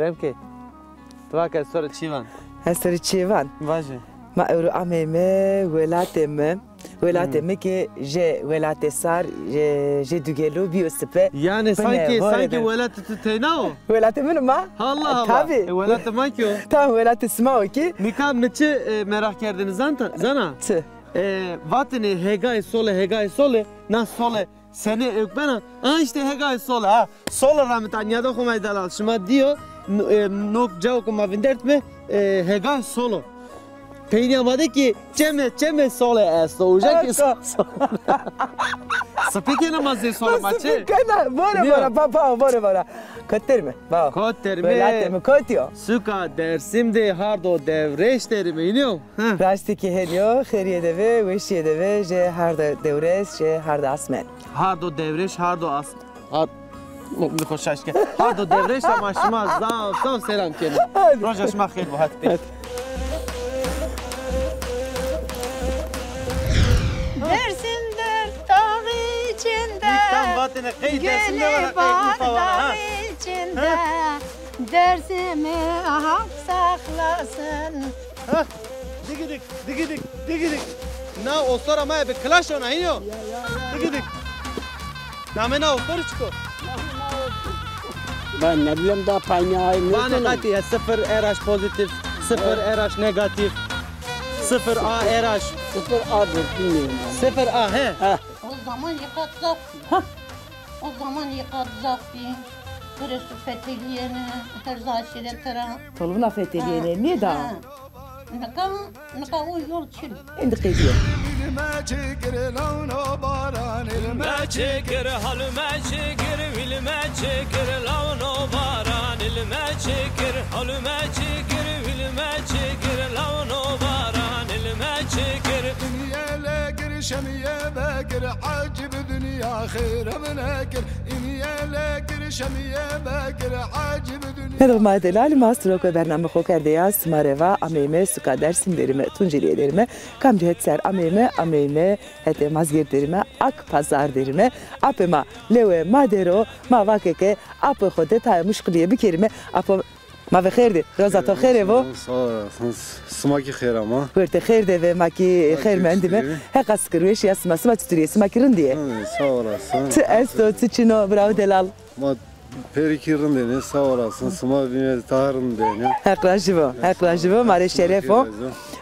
kerem ki. Tvaka sonra çivan. هستری چیوان Vaje. ما اورو امامه ولاتمه که جه ولات سار جه دوگلو بیو سپه Yani sanki velat tutayna o. ولات منو ما Allah Allah. Tabii. Velat manki o. tamam ولات اسمعو ki Nikah mıçı merak erdiniz zana. tı Vatini hegay sole na sole seni ökbena. İşte hegay sole ha. Sole rahmetan ya da kumay dalal. Şuma diyor nok cevap kuma vindert mi hegay solo. Peyni amade ki ceme sole esto olacak ki Sapike namazı sole maçı. kana bora bora katır mı bao Kotter ولات mi? mi kotiyo Suka dersimde hardo devreş derimi iniyor. راستی که هلیو خیریه دوه وشیه دوه جه هر دورس جه هر اسمن Hardo devreş hardo as. Bir hoş aşkı. Hardo devreş ama şuma zav selam kelim. Roja şma xeyr bu hadi. Dersim dert dağ içinde, Tam vatine kayıt dersimde var. gönül bağ içinde, dersimi hak saklasın. Digidik. Na o sonra maya bir clash ona iniyor. Digidik. Namena o sonra çıkıyor. Ben ne bileyim daha payını Bana katiye 0 RH pozitif, 0 RH negatif, 0 A RH, Sıfır adır bilmiyorum. 0 A he. O zaman yıkat zafi. Burası fetheliyene, her zaşire tera. طلبنا فتيلين ني دا Naka o yol çil. عند قيديه ما çekir lavno baran ilme çekir halime çekir vilime çekir lavno baran ilme çekir halime çekir vilime çekir lavno baran ilme çekir İnyele gir şemiye bekir acib dünya khir menekir İnyele gir şemiye bekir acib dünya هذا ما دلال ماستروك برنامج خو کرده است مروا امیمه سکا درسیم درime tunjeliye derime kam cihet ser amime hete mazgir derime ak pazar derime apema lewe madero ma vakeke apı khode tay muşkiliye bir kelime apı ma ve khairdi roza to khair evo Sağ olasın. Smaki khair ama. verte khair de ve maki khair mendime he kaskırış yasma sma tutuyor smakirin diye Sağ olasın. tı esto tçino bravo delal Ma perikirin dene sağ olasın. Sma bine taharın dene. Haklajivo mare şerefo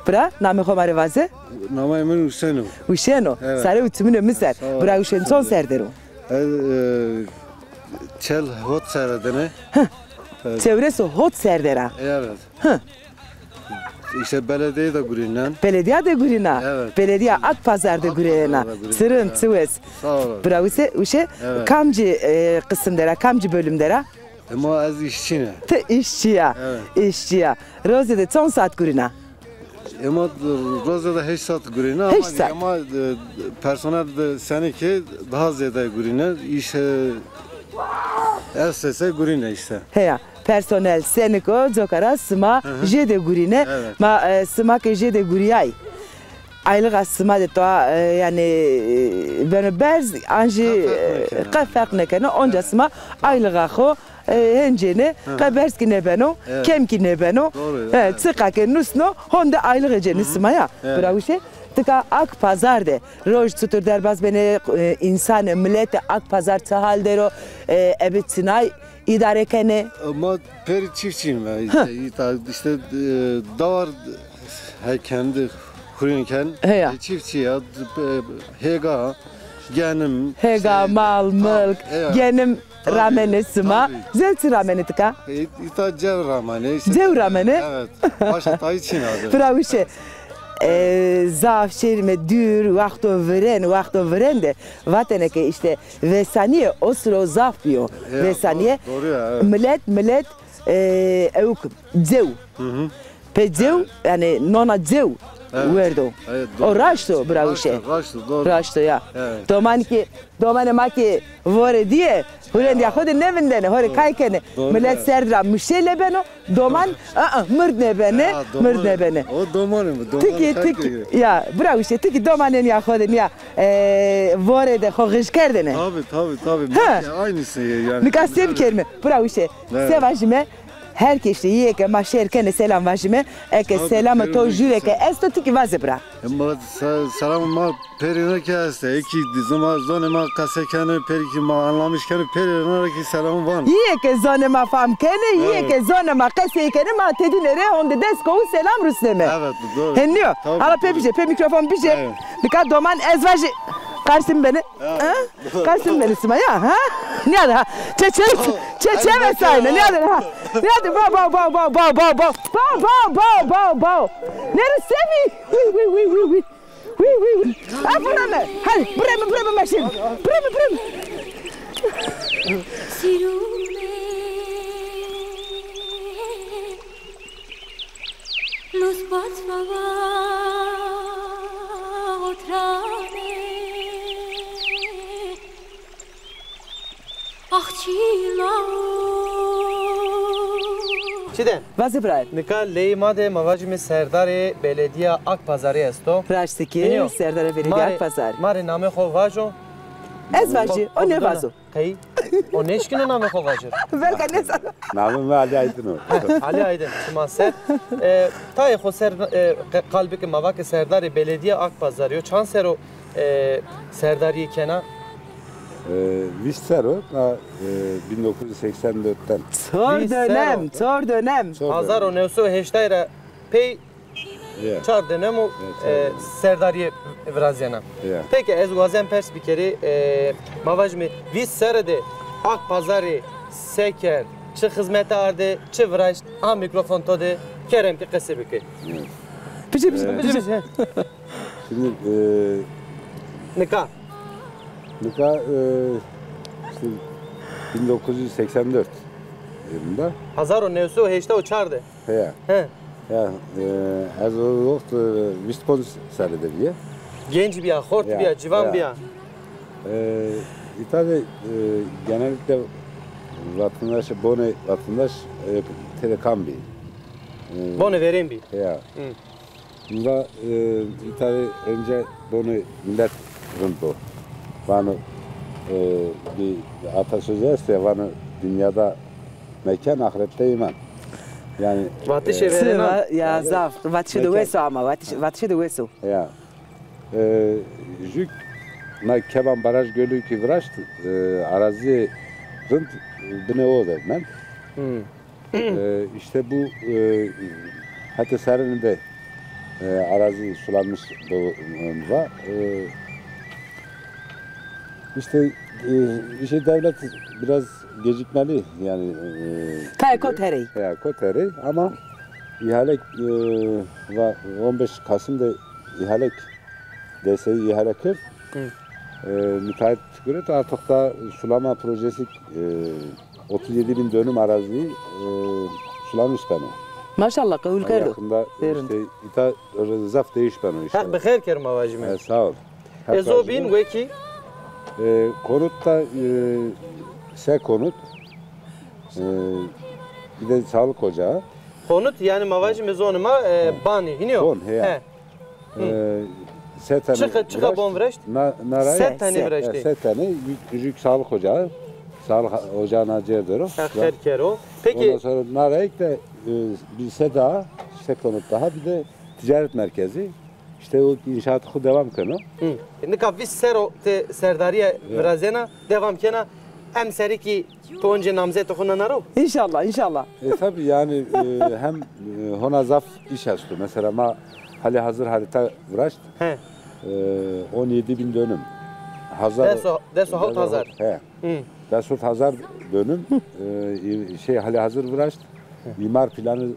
bra name xo mare vaze Nama emin Hüseyin'im. Uşeno Evet. sare utümün misar Sağ ol. bra uşen son serdero Çel hot seyredene. çevresi hot serdera Evet. İşte belediye de gurinden. belediye de gurina Evet. belediye ak pazar da gurina gurina. sırın Evet. tıves Sağ olasın. bra uşe Evet. kamcı kısımdera kamcı bölümdera Ama az işçine. te işçiya işçiya roze de son saat gurina Ama Roza'da 8 saat gurine Beş saat. ama personel de seninki daha ziyade gurine. İş SS'e gurine işte. heya personel seniko zokara sıma jede gurine Evet. ma sıma ke jede guriyay aylık sıma de to yani ben berz anji kafak nekene onca sıma aylık xo hencene kabers ki ne beno kem ki ne beno Doğru, tıka ke nusno honda aylık eceni sıma ya bravuşe tıka ak pazar de roj tutur derbaz beni insan millet ak pazar tahal dero evet sinay idare kene Ama peri çiftçiyim ben işte davar kendi kuruyken Heya. çiftçi ya hega genim hega mal mülk evet. genim Tabii, ramene sıma tabii. zelti ramene tıka ita cevramane işte Cevramane? evet başta tay için adı bravuşe zaf şerime dür vakto veren de vateneke işte vesaniye osro zaf diyor Ya, vesaniye doğru ya, evet. millet evuk zev pe zev yani nona zev Evet. verdo Evet, doğru. o raşto bravuşe Raştı doğru. raşto ya Evet. domani maki vore diye Hulen ya hode nevindene hore kaykene Doğru millet ya. serdra müşele beno doman mırd ne bene Ha, mırd ne bene O domanı mı? Tiki ya bravo işte tiki domanen ya hodem ya vore de hoğış kerdene Tabii. Ha. Aynısı yani. Nikasem kelime bravo işte Evet. sevajime herkes yiyeke ma şerkene selam vajime eke selam to jureke estotiki vazebra. Ama selam ma perine keste. Eki dizma zone ma kasekane periki ma anlamışken perine ki selam var. Yiyeke zone ma famkene yiyeke zone ma kasekene ma tedinere onde desko selam Rüstem'e. Evet doğru. Henliyor. Tabii, Ala tabii. pe mikrofon pije. Evet. Birkaç doman ezvaji. Karsın beni. Ha? Karsın beni Sima ya. Ha? Ne adı ha? Çeçe vesaire. Ne adı ha? Ne adı? Bao. Neresi mi? Ha buraya mı? Hadi buraya mı maşin? Buraya mı? Los patvava otrane Çiden. Vazibray. Nika Leymade Mavajmi Serdari Belediye Akpazarı esto. Raştaki Serdar Belediye Akpazarı. Mare name xo vajo. Ezvaji. O ne vazo? Kayı. O neşkino name xo vajo. Verka ne sana? Namım Ali Aydın o. Ali Aydın. Çima ser. Tay xo ser kalbi ki mavak Serdari Belediye Akpazarı. Çan sero Serdari kena. Vistero 1984'ten. Tor dönem. Hazar o nevsu heştayra pey çar dönem o Serdariye vraziyana. Peki ez gazem pers bir kere mavajmi vis serede Akpazarı seker çı hizmete arde çı vraj ha mikrofon tode kerem ki kısa bike. Pişe. Şimdi Nika. Nika işte 1984 yılında. Hazar o nevsu heşta o çardı. He. Ya az o vakit Vispons seride diye. Genç bir ya, hort bir ya, civan bir ya. Tabii genellikle vatandaş, vatandaş telekambi. Bone vereyim bir. Ya. Bunda tabii önce bunu millet rıntı. Bana bir atasözü ise bana dünyada mekan ahirette iman. Yani Vatişe verena. Ya zaf. Vatişe de veso ama. Vatişe de veso. Ya. Jük na Keban Baraj Gölü ki vraşt arazi rınt bine o da ben. İşte bu hatta serinde arazi sulanmış var. İşte devlet biraz gecikmeli yani. Koteri. Ya Koteri ama ihale 15 Kasım'da ihale DSİ ihale kır. Müteahhit göre artık da sulama projesi 37.000 dönüm araziyi sulamış bana. Maşallah kabul kerdo. Yakında işte ita zaf değiş bana işte. Hak bekher kerim avajime. Sağ ol. Ezo bin veki. Konutta konut, bir de sağlık ocağı. Konut yani mavajime zonuma bani hiniyor. Kon he. Çıka bon vreşt. Setani vreşti. Setani büyük sağlık ocağı. Sağlık ocağına acıdır o. Hakher kero. Peki. Ondan sonra narayık da bir seda, konut daha bir de ticaret merkezi. İşte o inşaatı devam kano. Nika vis sero te Serdariye vrazena devam kena hem seriki tonce namzet okuna naro. İnşallah. Tabii yani hem hona zaf iş astı. Mesela ma hali hazır harita vraşt. 17.000 dönüm. Hazar. Deso halt hazar. He. Deso hazar dönüm. Hali hazır vraşt. İmar planı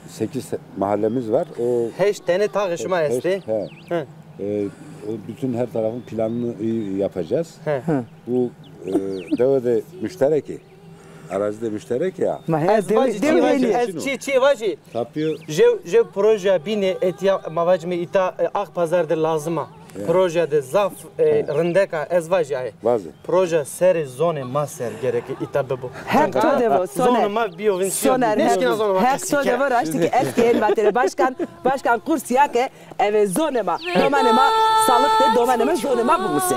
8 mahallemiz var. O heş tane tağışma esti. Bütün her tarafın planını yapacağız. Bu devede müştereki. Arazide müşterek ya. Çi vaji. Tapıyor. Jev proje bine etiya mavajmi ita Akpazar'da lazıma. Projede zaf rındeka ezvaji ay. Proje seri zone maser gereki ita bebu. Hekto devo zone ma biovinsiyon. Hekto devo raştiki etkiyen matere başkan kursiyake eve zone ma. Domanema sağlık de domanema zone ma buse.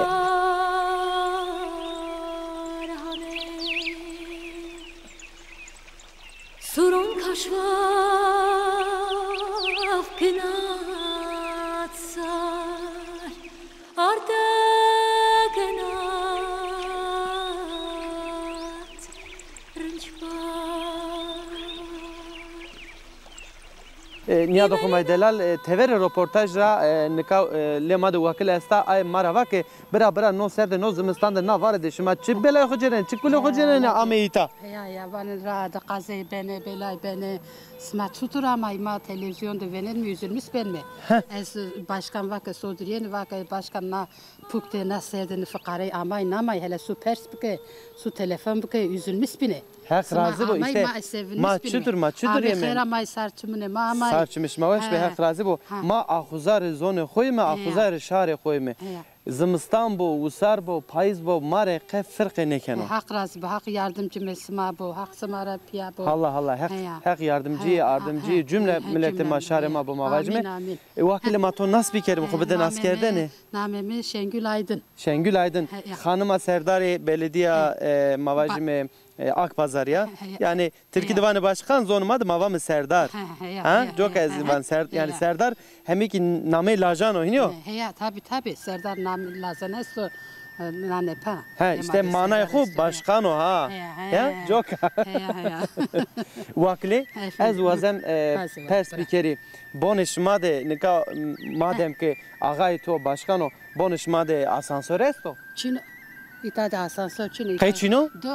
نیا دو خمای دلال تور رپورتاج را نکا لما دو وکیل استا ای مرا که برا نو سرد نو زمستان نو وارد شما چی بلا خجرن چی کل خجرن امیتا Ya ben rahat kazı beni belay beni sma tuturamay ma televizyonda verir mi üzülmüş ben mi? Ez başkan vakı sodriyen vakı başkanına pukte naserdini fıkarayı amay namay hele su pers bike su telefon bike üzülmüş beni. Hak razı bu işte maçıdır yemin. Khera may sarçımını ma amay. Sarçmış mavaş be hak razı bu. Ma ahuzar zone khoy me ahuzar şare khoy me. Zimistan bu, usar bu, payız bu, mare qe fırqı nekeno. Hak razı bu, hak yardımcı mesma bu, hak samara piya bu. Allah hak yardımcı cümle milleti maşare ma bu mavacme. Vakile ma to nas bikerim khu beden askerdene. Namemi Şengül Aydın. Şengül Aydın. Hanıma Serdari Belediye mavacme Akpazar ya. Yani Türkiye Divanı Başkan zonmadı mavamı Serdar. Ha? Çok ezvan Serdar yani Serdar hemiki name lajan oynuyor. He tabi Serdar name lajan esto nane pa. Ha işte manay khu başkan o ha. Ya çok. Vakli az vazem pers bikeri. Bonş made nika madem ki ağay to başkan o bonş made asansör esto. Çin İtade asansör çino. Kayçino? Do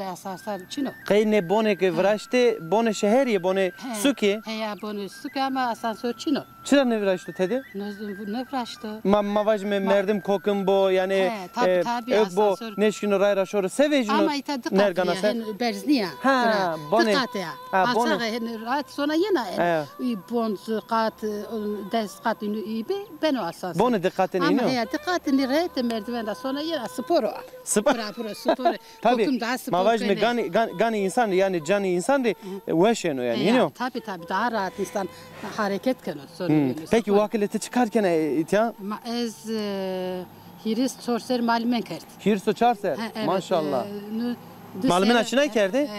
asansör çino. Kay ne bone ke vraşte bone şehriye bone suki. He ya bone suki ama asansör çino. Çıra ne vraşte tedi? Ne vraşte? Mavaj me merdim kokum bo yani bu neşkino rayra şoru sevejino. Ama itade nergana sen berzniya. Ha bone. Dikkat ya. Asaga rahat sonra yine bonz kat des kat ibe ben o asansör. Bone dikkatini iniyor. Ama ya dikkatini rahat merdivende sonra yine spor. Spor. Tabii. Mavaj me gani insan yani cani insan de veşeno yani iniyor. Tabii daha rahat insan hareket kano. Peki vakileti çıkarken itya? Ez hiris çorser malmen kert. Hiris çorser. Maşallah. Malmen açına kerdi?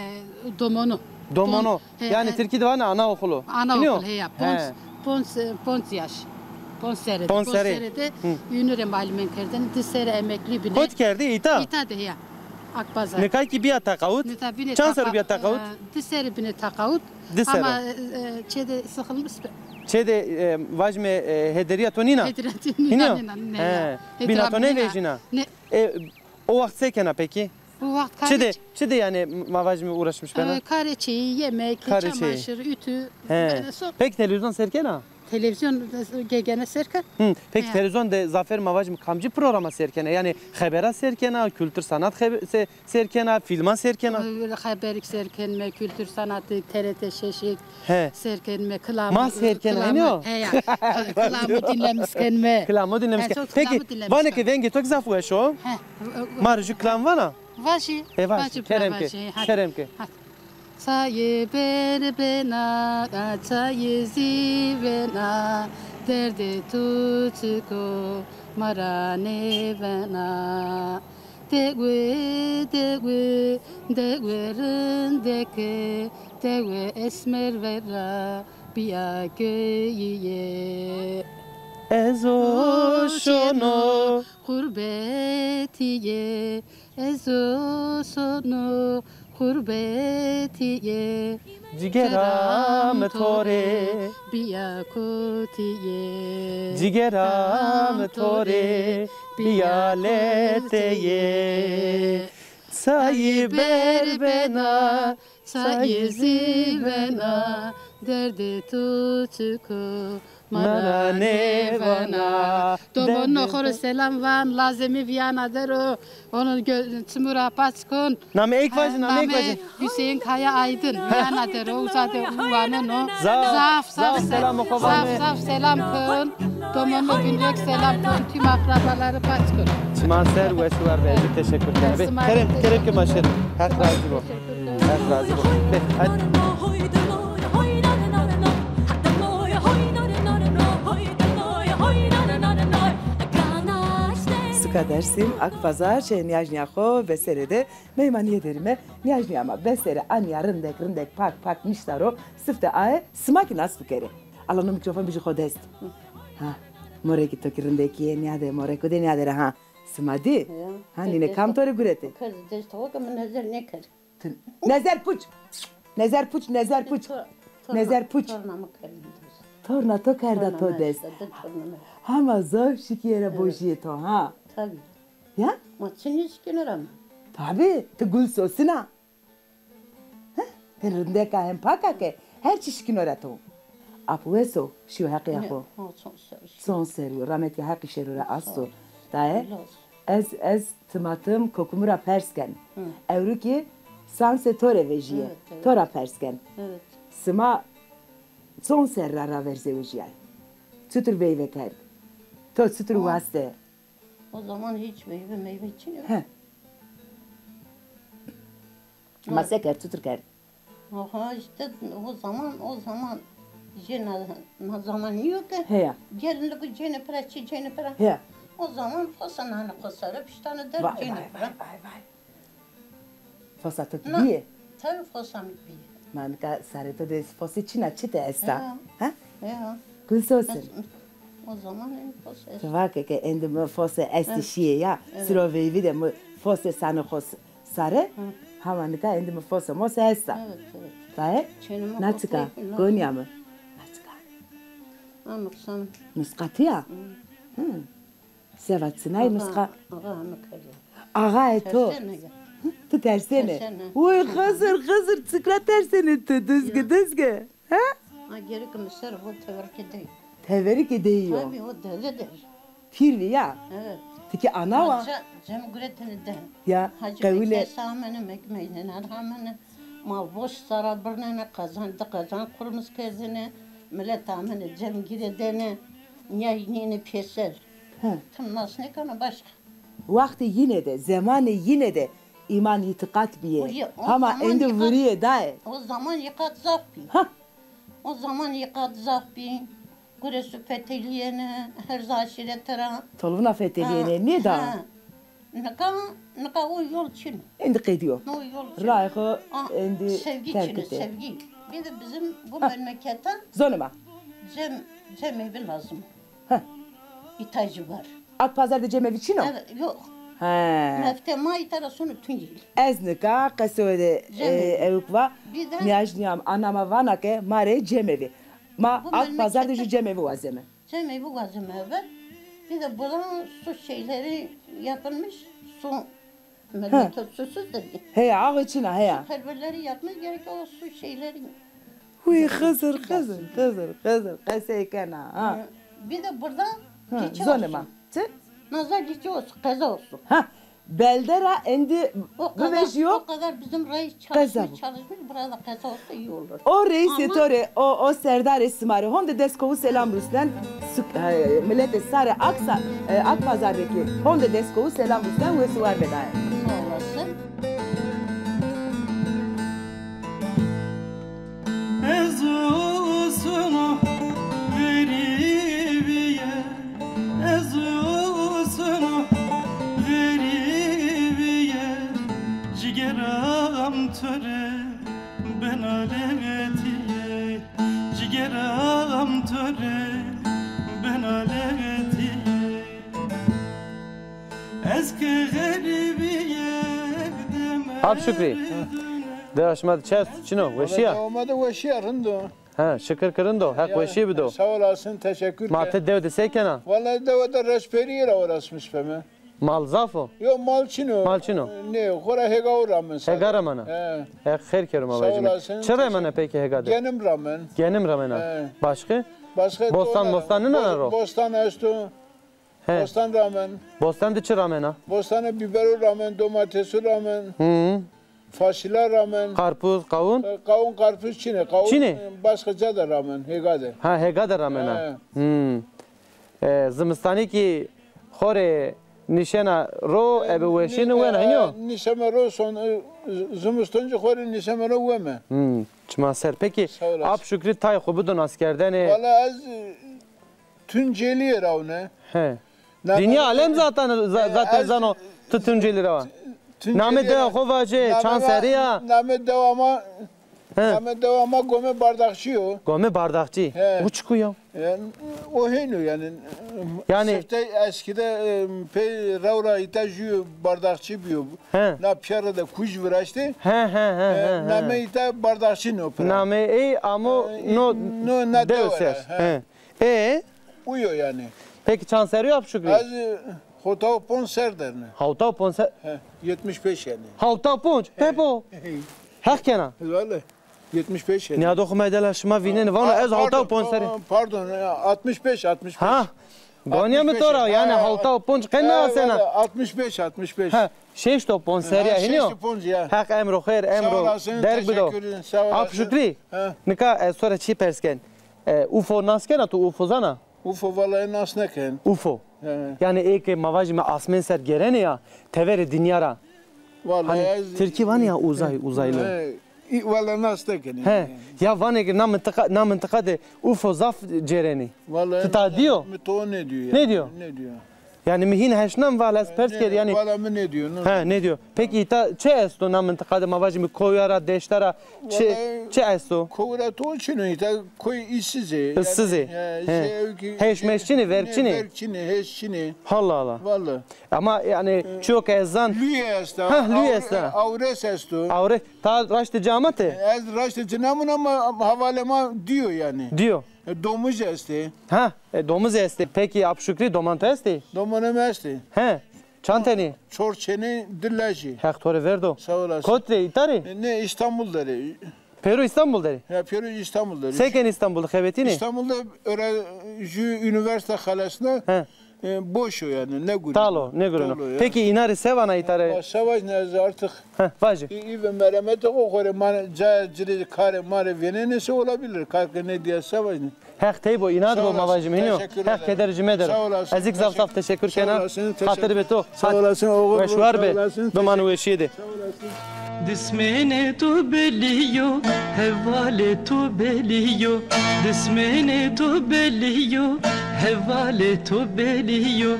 Domonu. Yani Türkiye Divanı anaokulu. Anaokulu ya. Pons yaş. Ponserede Ünüre malmen kerden disere emekli bine. Kot kerdi ita? İta de ya. Akpazar. Ne kay ki bir takavut? Çansar bir takavut? Disere bine takavut. Ama çede sıkılmış. Çede vajme hederiya tonina. Hederiya tonina. Binatone vejina. O vakit sekena peki? Bu vakit kare. Çede yani mavajme uğraşmış bana. Kare çeyi, yemek, çamaşır, ütü. Peki televizyon serkena? Televizyon gegene serken. Peki televizyon de Zafer Mavacım kamcı programa serkene yani habera serkena, kültür sanat serkena, filma serkena. Haberik serkenme, kültür sanatı, TRT şeşik serkenme, kılamı. Ma serkena ne o? Kılamı dinlemişkenme. Kılamı dinlemişken. Peki bana ki vengi tok zafu eşo? Marju kılam vana? Vaji. Vaji. Keremke. Çayı berbena, çayı zivena, derdi tutko marane vena. Dewe rındeke, dewe esmer vera biya göğüye. Ezo şono gurbetiye, ezo sono gurbetiye. Cigeram tore biyakotiye. Cigeram tore biyaleteye. Sayı berbena, sayı zivena, derdi tutku marane vana. Domon nohor selam van, lazemi viyana dero. Onun tımura paskun. Name ek vajin. Hüseyin Kaya Aydın. Viyana dero. Uzade uvanın o. Zaf selam kun. Domonlu günlük selam kun. Tüm akrabaları paskun. Maser ve sular ve teşekkür ederim. Kerem ki maşer. Her razı bu. Her razı bu. Hadi. Dersim Akpazar Niyajniyaho Beserede meymaniye derime Niyajniyama Besere Anya rındek pak miştaro sıfte aye smaki nas bukere. Alano mikrofon biji kodest. Ha more gitto ki rındeki niyade more kode niyade ha smadi. Ha nine kam tore gurete. Kız dest hoga men nezer ne kır. Nezer puç. Nezer puç. Tornamı kırdım. Torna to kerda to des. Hama zor şikiyere bojiye to ha. Tabii. Ya? Maçın hiç günür ama. Tabii. Te gul sosina. Rinde ka hem paka ke. Her çişkin orato. Apu eso. Şiyo haqi apu. Son serio. Rahmet ya haqi şerura asso. Daye. Ez tımatım kokumura persken. Evru ki sanse tore vejiye. Tora persken. Evet. Sıma son serrara verze vejiyay. Sütür beyve kerd. To sütür vaste. O zaman hiç meyve için yok. He. Masa kerd, sütür kerd. Aha işte o zaman ne zaman yok ki. He ya. Gelinlik Jennifer'a Jennifer'a. He. O zaman fasananı kosarıp işte tane der Vay vay Jennifer'a. vay. Fosatık Na. diye. Tabii fasamit bir. Manika sarıta de fosi çina çite esta. Ha? Ya. Gül sosun. O zaman en fasa. Tavake ke endime fosse esti şiye ya. Sıro veyvi de mu fosse sanı kos sarı. Hamanika endime fosse mos esta. Evet evet. Daye. Çeneme Natsika. koklayıp- Gonya mı? Natsika. Anıksan. Nuskatı ya. Sevatsınay nuska. Ağa anıkari. Ağa eto. Tersene ya. Tu tersene. Tersene. Uy hızır tıkla tersene tu düzgü. Ha? Ha geri kımısır bu teverki değil. Teverik ediyor. Tabii o delidir. Firvi ya. Evet. Tiki ana var. Cem güretini de. Ya Hacı kavile. Bektaş Ahmet'in ekmeğine, Erham'ın mal boş sara birine kazan kurmuş kendine. Millet Ahmet'in Cem giredene. Niyayini peser. Tüm nasıl ne kana başka. Vakti yine de, zamanı yine de iman itikat biye. O Ama zaman endi yıkat- vuriye daye. O zaman yıkat zafbi. Ha. O zaman yıkat zafbi. Güreşi fetheliyene, her zaşire tera. Tolvuna fetheliyene ne da? Nika o yol için. Endi kediyor. O yol için. Rayho Ah, endi sevgi terk için, etti. sevgi. Bir de bizim bu memleketten Zonuma. Cem evi lazım. Heh. İhtiyacı var. Akpazar'da cemevi çino? Evet, yok. He. Meftema itarasını tüncil. Eznika kasöde Cemevi. evukva. Bir de- Niyajniyam anama vanake mare cemevi. Ma Bu Akpazar'da memlekette- şu cemevi vazeme. Cem evi lazım evet. Bir de buranın su şeyleri yapılmış. Su memleket susuz da değil. He ya ağı içine he ya. Perverleri yapmış gerek o su şeyleri. Huy hızır. Kaseyken ha. Bir de burada geçi Zonuma. olsun. Tı? Nazar geçi olsun, kaza olsun. Ha. Beldera endi güvejiyor. O kadar bizim reis Kaza bu. çalışmış. Burada kaza olsa iyi olur. O reis Ama- etore o Serdar Esmari Honda Deskovu selam Ruslan millete sare aksa Akpazar'daki Honda Deskovu selam Ruslan ve suvar bedaya. Sağ olasın. Ezusunu veriviye, ezusunu veriviye, cigeram töre ben aletiye, cigeram töre ben aletiye, eski garibiye deme. Ab Şükrü. Deşmad çes çino veşiya. Olmadı veşiya rındo. Ha şükür kırındo. Hak veşiye bido. Sağ olasın, teşekkür. Mate devde sekena. Vallahi de reşperiyle uğraşmış beme. Mal zafo. Yo malçino. Malçino. Ne, hora hega uğramın. Hegara mana. He. Hek her kerim Sağ abacım. olasın. Çıra mana peki hegada. Genim rağmen. Genim ramena. He. Başka? Başka Bostanı ne aro? Bostan estu. He. Bostan rağmen. Bostan da çıra mena. Bostana biberi rağmen, domatesi rağmen, Hı. fasulye rağmen. Karpuz, kavun. Kavun karpuz çine. Kavun Çine? başkaca da rağmen. Hegade. Ha hegada ramena. Hı. Zımstani ki xore nişana ro ebe veşini wen hanyo. Nişemero son zumustoncu xori nişemero veme. Hı. Çma ser. Peki Sağ olasın. Ab Şükrü tay xubudun askerden. Valla az Tunceli ravne. He. Dünya alem zaten zano tutunceleri var. Name de xovacı, çan seriya. Name devama Ama devama gome bardakçı o. Gome bardakçı. He. O çıkıyor. Yani o heyno yani sefte eskide ravra itajı bardakçı biyo. Na piyara da kuj viraştı. Name ita bardakçı no pera. Name ama no na deoser. Uyo yani. Peki çanseri yap Şükrü. Az Hota ponser derne. Hota ponser. 75 yani. Hota ponç. Pepo. Hakena. Vallahi 75 yani. Ne dokuma ederler şuma vinen vana ez hota ponseri. Pardon 65. Ha. Gonya mı tora yani hota ponç kenna sena. 65. Ha. Şeş to ponseri hiniyo. Hak emro khair emro. Der bido. Ap Şükrü. Nika sonra çi persken. UFO naskena tu UFO zana. UFO vallahi nas neken. UFO. Yani ek mavaji me asmen ser gerene ya tevere dünyara. Vallahi Türkiye var ya uzaylı. Vallahi nas neken. He. Ya var ne na mıntıka de UFO zaf cereni. Vallahi. Tita diyor. To ne diyor? Ne diyor? Ne diyor? Yani mihin heşnam valas persker yani. Vallahi ne diyor? He ne diyor? Peki ita çe esto na mıntıka de mavaji mi koyara deştara çe esto? Koyara to çino ita koy işsize. Işsize. Heşmeşçini verçini. Verçini heşçini. Allah Allah. Vallahi. Ama yani çok ezan. Lüyesta. Ha lüyesta. Avres esto. Avre ta raştı camate. Ez raştı cinamun ama havalema diyor yani. Diyor. Domuz este. Ha, domuz esti. Peki Şükrü domanta esti? Domanım este. He. Çanteni. Çorçeni dillaji. Hektore verdo. Sağ olasın. Kotre itari. Ne İstanbul'da. Peru İstanbul deri. Ya Peru İstanbul'da. Seken İstanbul'da kebetini. İstanbul'da öğrenci üniversite halasına boş o yani ne gülüyor. Talo, ne gülüyor. Peki inari sevana itare. Savaş ne artık. Vacı. İyi ve merhamet o kore ciri kare mare venenesi olabilir. Kalkı ne diye savaş ne. Hek teybo inad bu mavacım hiniyo. Hek kedercime eder. Azik zaf teşekkür kenan. Hatır beto. Sağ olasın oğul. Ve şuar be. Dumanı ve şiydi. Dismene tu belliyo, hevale tu belliyo. Dismene tu belliyo, hevale tu belliyo.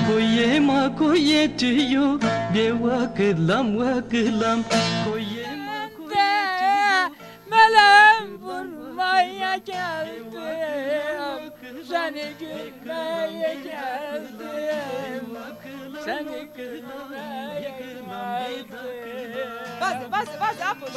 Koyema koyetiyo, be vakılam vakılam. Koyema koyetiyo. Melem vurmaya geldim, seni gülmeye geldim, seni gülmeye geldim. Bas, yapın.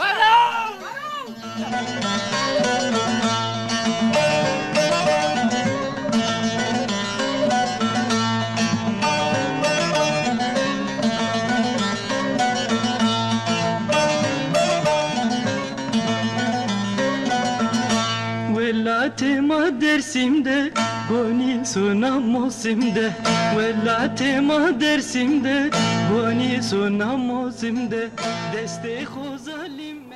Velatema dersimde, goni sunamosimde. Velatema dersimde, goni sunamosimde. Deste hozalimde.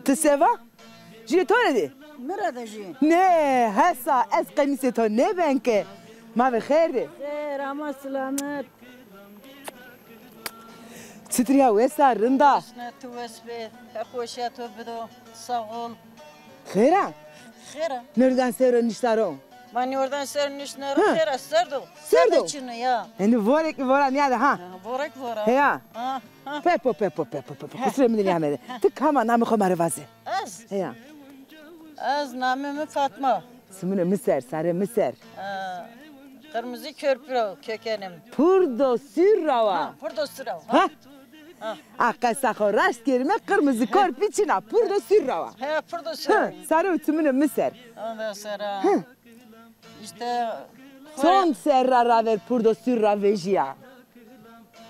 Tu seva? Jine to ne di? Merhaba ji. Ne, hesa ez qemise to ne benke. Ma ve khair de. Khair ama selamet. Titriya wesa rında. Ne tu vesbe, hoşa tu bido, sağ ol. Khaira? Khaira. Nereden sevren işleron? Ben oradan serniş nero khaira serdo. Serdo? Çinu ya. Endi vorek voran ya ha. Vorek vora. Heya. Pepo. Kusura mı dinlemedi? Tık hemen namı komar vazi. Az. Heya. Az namımı Fatma. Sımını Mısır, sarı Mısır. Kırmızı körpü kökenim. Purdo sürrava. Purdo sürrava. Ha? Akka sakho rast kerime kırmızı korp içine purdo sürrava. He purdo sürrava. Sarı sımını Mısır. Ondan sonra işte son serra ver purdo sürra vejiya.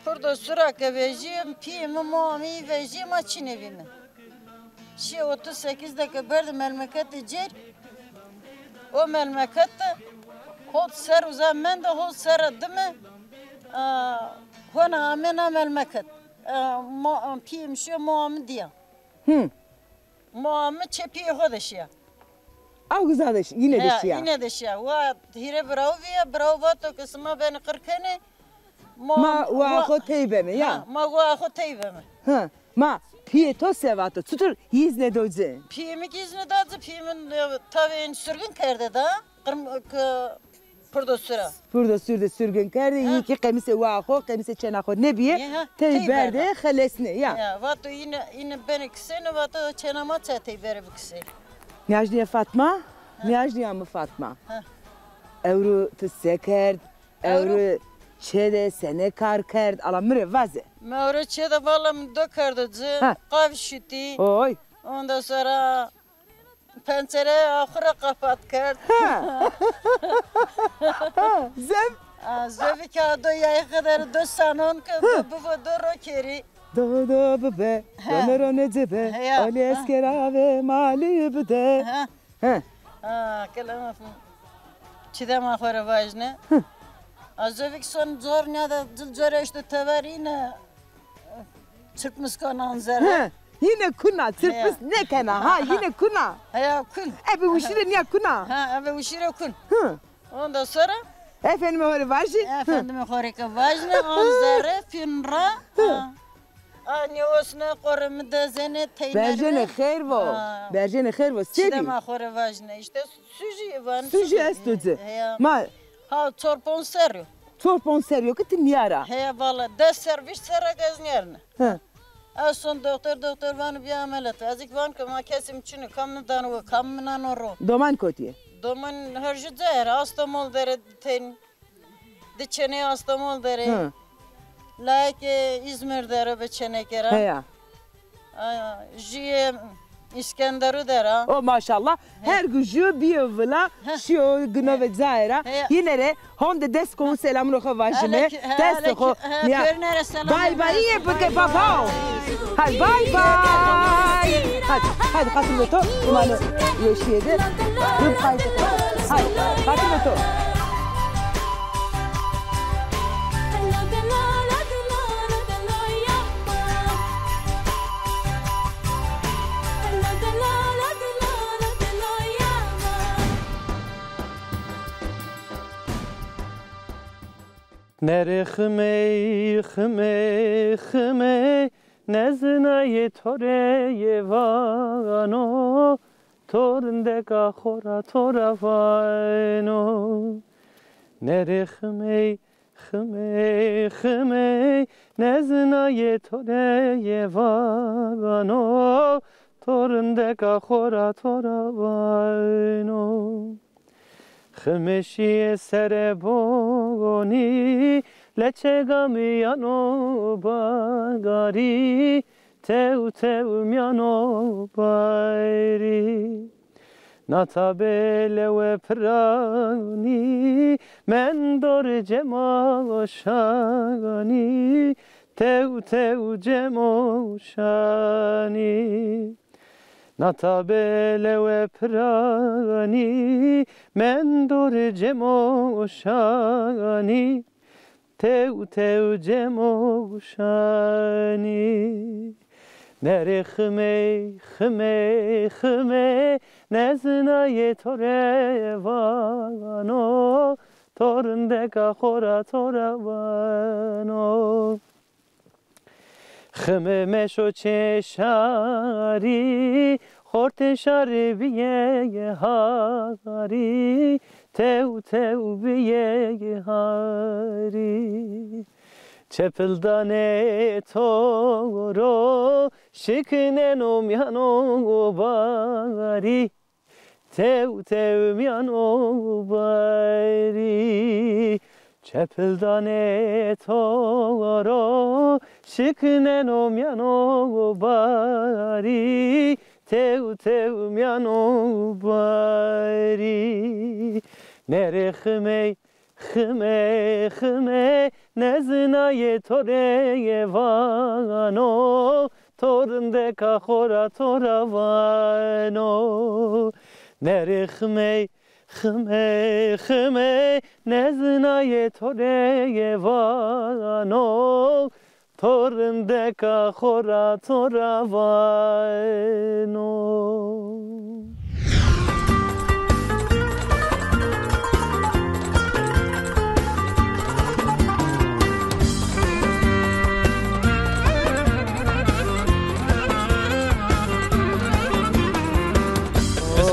Purdo sürra kevejim piyimi muami vejim açın evimi. 38 dakika verdim memleketi cer. O memlekette hot ser uzan ben de hot ser adımı hona amena memleket. Piyim şu muami diye. Muami çepiye hodeşya. Av güzelmiş yine de şey. Yine de şey. Ve hire bravo to kısma ben kırkene. Ma wa khoteybe mi ya? Ma wa khoteybe mi? Ha. Ma piye to sevato. Tutur yizne doze. Piyemi gizne doze piyemin taveyin sürgün kerde da. Purda sıra. Purda sürdü sürgün kerdi. İyi ki kemise vaho, kemise çenaho ne biye? Tey berde xalesne ya. Ya vato yine beni kısene vato çenama çetey beri bu kısı. Niyajniye Fatma? Niyajniye mi Fatma? Evru tüsse kerd, evru çede sene kar kerd. Ala mire vaze. Mevru çede valam dökerdi cı. Kavşiti. Oy. Ondan sonra pencere ahıra kapat kerd. Zem? Zevi kağıdı yaya kadar do sanon ki bu do rokeri. Do bebe, donero ne cebe, ali eskera ve mali büde. Kelam çidem ahıra vajne. Azevik son zor ne de zor işte teverine çırpmış kanan zerre. Yine kuna, çırpmış ne kana ha yine kuna. Ya kun. Ebe uşire niye kuna? Ebe uşire kun. Ondan sonra? Efendime hori vajı. Efendime hori ka vajne on zerre finra. Ani osne korem de zene teynere. Berjene khair vo. Berjene khair vo. Çidem ahıra vajne işte suji van. Suji estudze. Ma. Ha çorpon serio. Çorpon serio ki tiniyara. He valla de servis sera geznerne. Az son doktor van bir ameliyat. Azik van ki ma kesim çini kamdan o kamdan oro. Doman kotiye. Doman herji der astamol dere ten. Diçene astamol dere. Like İzmir dere beçene kera. He ya. Jiye İskender'u der ha. O maşallah her gücü bir evla şu güne ve zaira yine de honda desko selamını havajime desko ya bye bye iyi porque baba hadi bye bye hadi katıl to umanı yaşaydı dur hadi katıl to Nere khme khme khme neznaye tore vano tornde ka khora tora vano Nere khme khme khme neznaye tore vano tornde ka khora tora vano Khmeshi sereboni lechegamiano bagari teu miano bairi natabele we prani mendor cemo shani teu cemo shani Natabele ve prani mendor cemo shani teu cemo shani Nere khme neznaye tore vano tornde ka khora tora vano Khme mesho cheshari khorte shari biye hari teu biye hari Çepildane toro şikne no miano bari teu miano bari Çepildane toro şikne no miano bari teu miano bari Nere khme neznaye tore vano tornde ka khora tora vano Nere khme neznaye tore vano tornde ka khora tora vano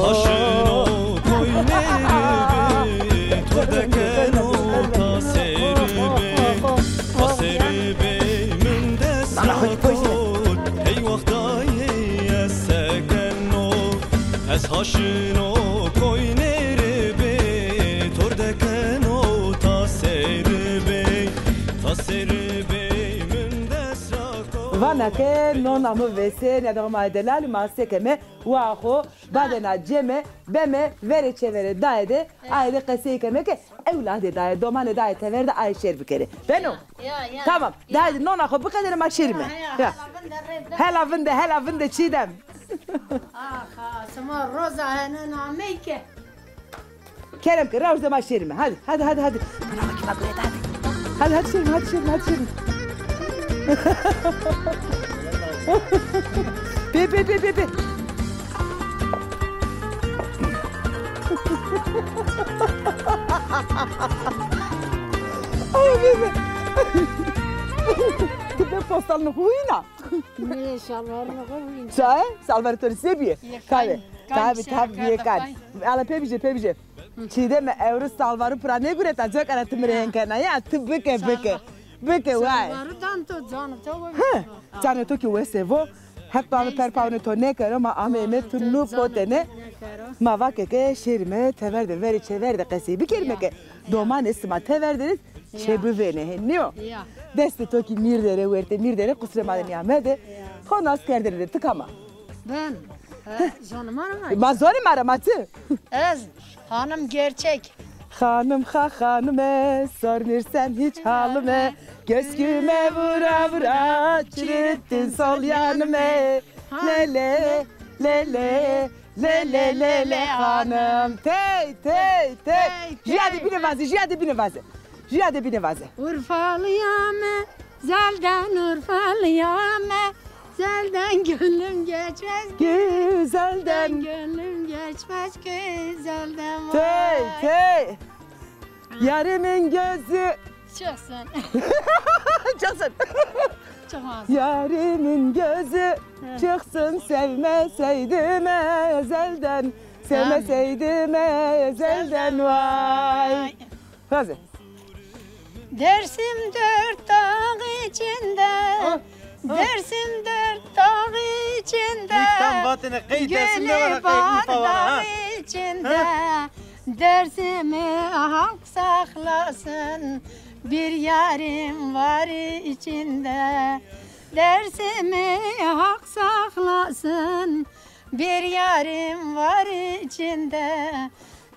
Haşino koyleri to deke هی وقتای سکنو از هاشنو کوی نره بی تردکنو تا سر بی من دست را وانا که نونا مبسه نداغ مایدلال ماسکه me واخو badena ceme beme vere çevere dayede aile kasiye kemeke evladı dayede domane dayede teverde ayşer bir kere. Beno. Tamam. Dayede nona ko bu kadar maşirme. Hela vinde çiğdem. Sma roza henen ameyke. Kerem ki ravza maşirme. Hadi. Bana bakayım hadi. Hadi şirme. Pi. Ay bebe. Tipe postalını huyuna. Ne şalvarını koyun. Çay, salvatore sebiye. Tabii kan. Ala pebice. Çiğdeme evru salvarı prane gureta çok aratım renkana ya tıbıke. Bıke vay. Salvarı tanto canı çok. Canı toki vesevo. Hep bana perpavne to ne karo ma ameme tunu potene. Ma vake ke şirme teverde veri çeverde kesi bir kelime ke doman esma teverdeniz çebu vene henniyo. Deste toki mirdere kusure maden yamede. Konu askerdere tıkama. Ben canım aramay. Ma zorim aramatı. Ez hanım gerçek. Hanım hanıme sormirsen hiç halime. Gösküme vura çürüttün sol yanıme. Lele hanım. Tey. Jihadi bine vaze. Urfalıyame, zelden Urfalıyame. Zelden gönlüm geçmez. Güzelden. Gönlüm geçmez güzelden vay. Tey. Yarimin gözü. Çıksın. Çıkmaz. Yarimin gözü çıksın sevmeseydim ezelden. Sevmeseydim ezelden vay. Hadi. Dersim dört dağ içinde. Dersim dört dağ içinde. Gönül dağ içinde. Dersimi halk saklasın. Bir yarim var içinde. Dersimi hak saklasın. Bir yarim var içinde.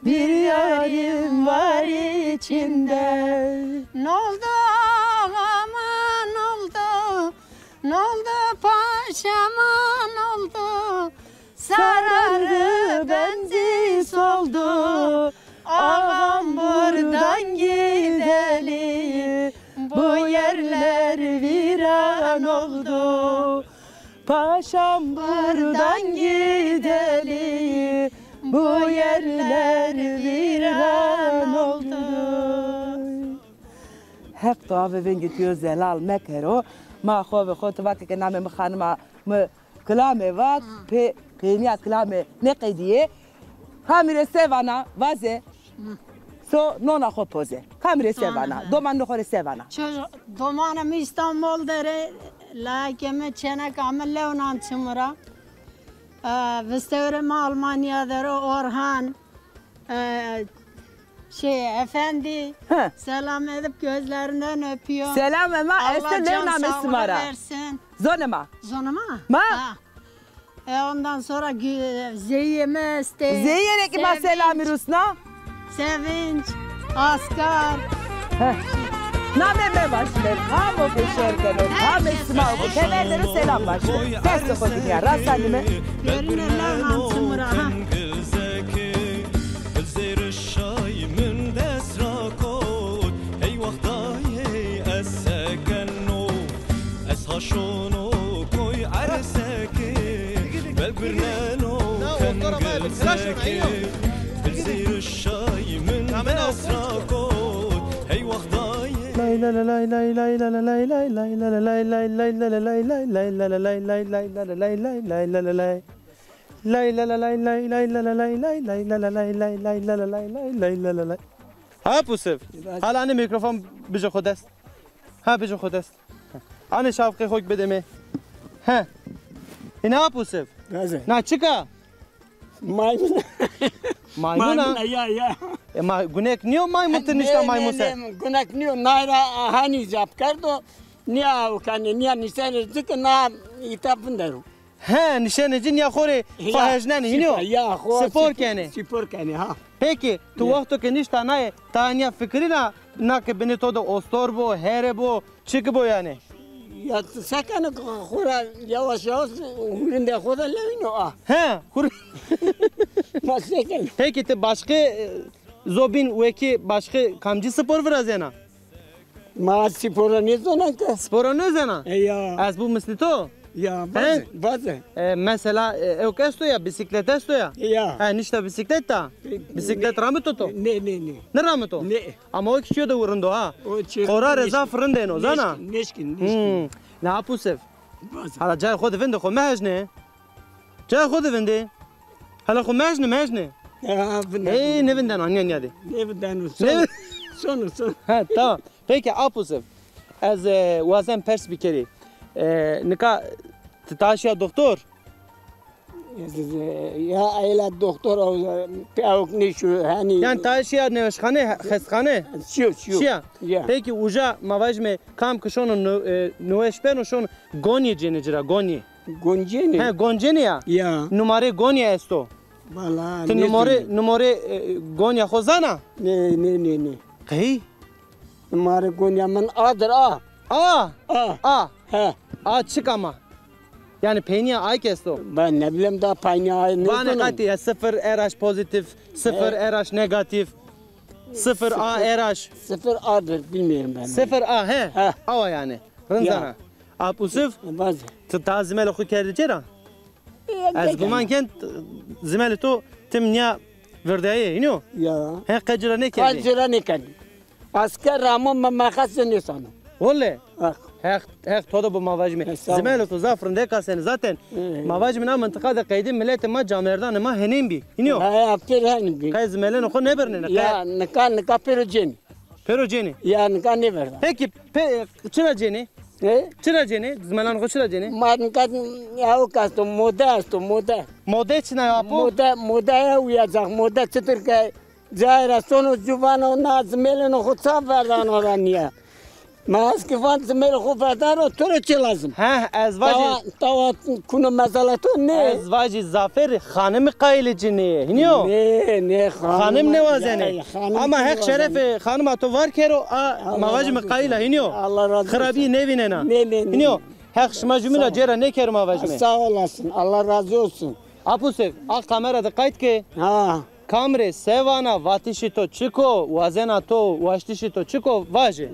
Bir yarim var içinde. N'oldu ağama n'oldu? N'oldu paşama n'oldu? Sararı benzi soldu. Ağam buradan gideli. Bu yerler viran oldu. Paşam buradan gideli. Bu yerler viran oldu. Hep doğu ve ben gidiyor zelal mekero. Ma xove xot vak ke name mkhanma mı klame vak pe peniyat klame ne qediye. Kamire sevana vaze. So nona xo poze. Kamire sevana. Doman no xore sevana. Domanım İstanbul'da lakeme çenek amelle onan çımıra. Vestevrem Almanya'da Orhan efendi selam edip gözlerinden öpüyor. Selam ema este levna mesmara. Zonema. Ma. Ondan sonra Zeyyeme işte. Zeyyene ki ma selamı Rusna. Sevinç, Asgar. Name me başlar, hamo peşerken, ham esma bu temelleri selam başlar. Test okudun ya, rasanime. Görünürler nansımıra ha. ها پوسف حالا انی میکروفون بجا خود است ها بجا خود است Anne şafkı hoş bedeme. He. Ne yapıyorsun? Gaze. Na çıka. Maymun. Maymuna. Ya. Günek niye maymun işte maymun sen? Günek niye nayra hani yap kardo. Niye avkani niye nişane zik na itapın deru. He nişanecin ya khore fahejnen hiniyo. Ya Spor kene. Spor kene ha. Peki tu vakto ke nişta naye tanya fikrina na ke beni to da ostor bo here bo çık bo yani. Ya sakın khura yavaş yavaş hulinde khoda levino ah. He. Maseken. Peki te başka zobin veki başka kamcı spor biraz yana. Ma spora ne zonan ka? Spora ne zana? Ya. Az bu misli to? Ya bazı. Mesela yok esto ya bisiklet esto ya. Ya. Ha nişta bisiklet ta. Bisiklet ramı to. Ne. Ne ramı to? Ne. Ama o kişiyo da vurundu ha. Kora reza fırın den o zana. Neşkin. Ne yapıyorsun? Hala cay khod vende khod mejne. Cay khod vende. Hala khod mejne. Hey ne venden anyan yadi. Ne venden sonu. Ha tamam. Peki apusef. Az wazan pers bikeri. Nika taşya doktor. Ya aile doktor peyuk ne şu hani. Yani taşya neveşkhane khaskhane. Şu. Ya. Peki uja mavajme kam kışonu nueşpeno şon gonye cenecira gonye. Gonje ne? Ha gonje ya. Ya. Numare gonye esto. Valla. Te numare gonya khozana. Ne. Hey. Numare gonya men adır a. A çık ama. Yani peyniya ay kesto. Ben ne bileyim daha peyniya ay ne? Bana katiye 0 RH pozitif, 0 RH negatif, 0 A RH. 0 A'dır bilmiyorum ben. 0 A he. Ava yani. Rınzana. Apusuf. Bazı. Tazimel oku kerdicera. Az guman kent zimel to timnya verdaye ino. Ya. He kacıra ne kerdi? Kacıra ne kerdi? Asker ramon makasın ne sana? Olle. Hek todo bu mavajmi. Zimel to zafrın de kasen zaten. Mavajmi na mıntıkada kaydı millet ma camerdan ma henin bi. İniyor. Ha after hani. Kay zimelen oku ne berne? Ya nika perojeni. Perojeni. Ya nika ne verdi? Peki çıra ceni? Çıra ceni? Zimelen oku çıra ceni? Ma nika ya o kasto moda. Moda çina yapu? Moda ya uyacak. Moda çıtır kay. Zahira sonu cubano na zimelen oku saferdan oraniya. Mas ki van zimel khufadar o turu lazım. Ha azvacı. Tava kunu mezalatı ne? Azvacı zafer hanım qaylıcını. Hiniyo? Ne hanım ne vazene? Ama hek şeref hanım ato var kero mavacı mı qayla hiniyo? Allah razı olsun. Kharabi ne vinena? Hiniyo? Hek şma cümle cera ne ker mavacı mı? Sağ olasın. Allah razı olsun. Apusev, al kamerada kayıt ke. Ha. Kamre sevana vatişi to çiko, vazena to vaştişi to çiko vaje.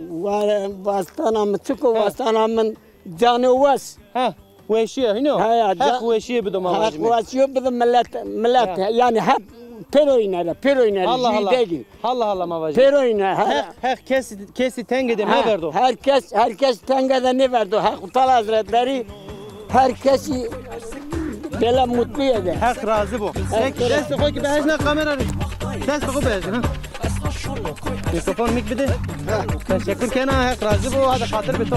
Vastanam çiko vastanamın canı vas. Ha, veşiye hino. Hak veşiye bido mavajme. Hak veşiye bido millet yani hep peroyner. Allah mavajme. Peroyner. Hak kesi tengede ne verdi? Herkes tengede ne verdi? Hak Utal Hazretleri herkesi böyle mutlu eder. Hak razı bu. Ders koy ki behecne kamerayı. Ders koy behecne. Mikrofon mik bide. Teşekkür kena hak razı bu. Hadi hatır bito.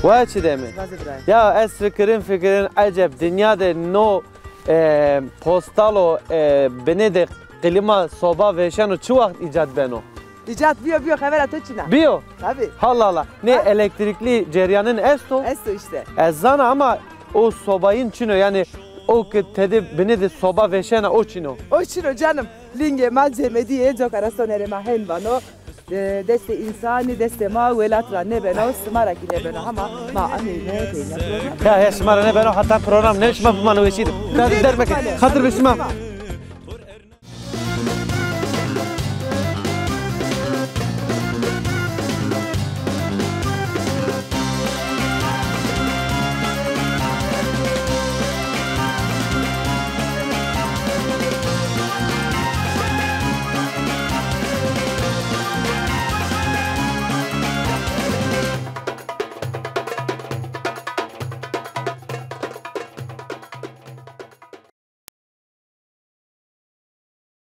Vay çidemi. Ya es fikrin acep dünyada no postalo beni de klima soba veşano çu vakt icat beno. İcat biyo haber atı çina. Biyo? Tabii. Allah. Ne elektrikli ceryanın esto? Esto işte. Ezana ama o sobayın çino yani o ki tedi beni de soba veşana o çino. O çino canım. Linge malzeme diye çok arasonere mahen vano. Deste insani deste ma velatra ne beno smara ki ne beno ama ma amine ya smara ne beno hatta program ne şma bu manu veşid. Dermek hatır bir şma.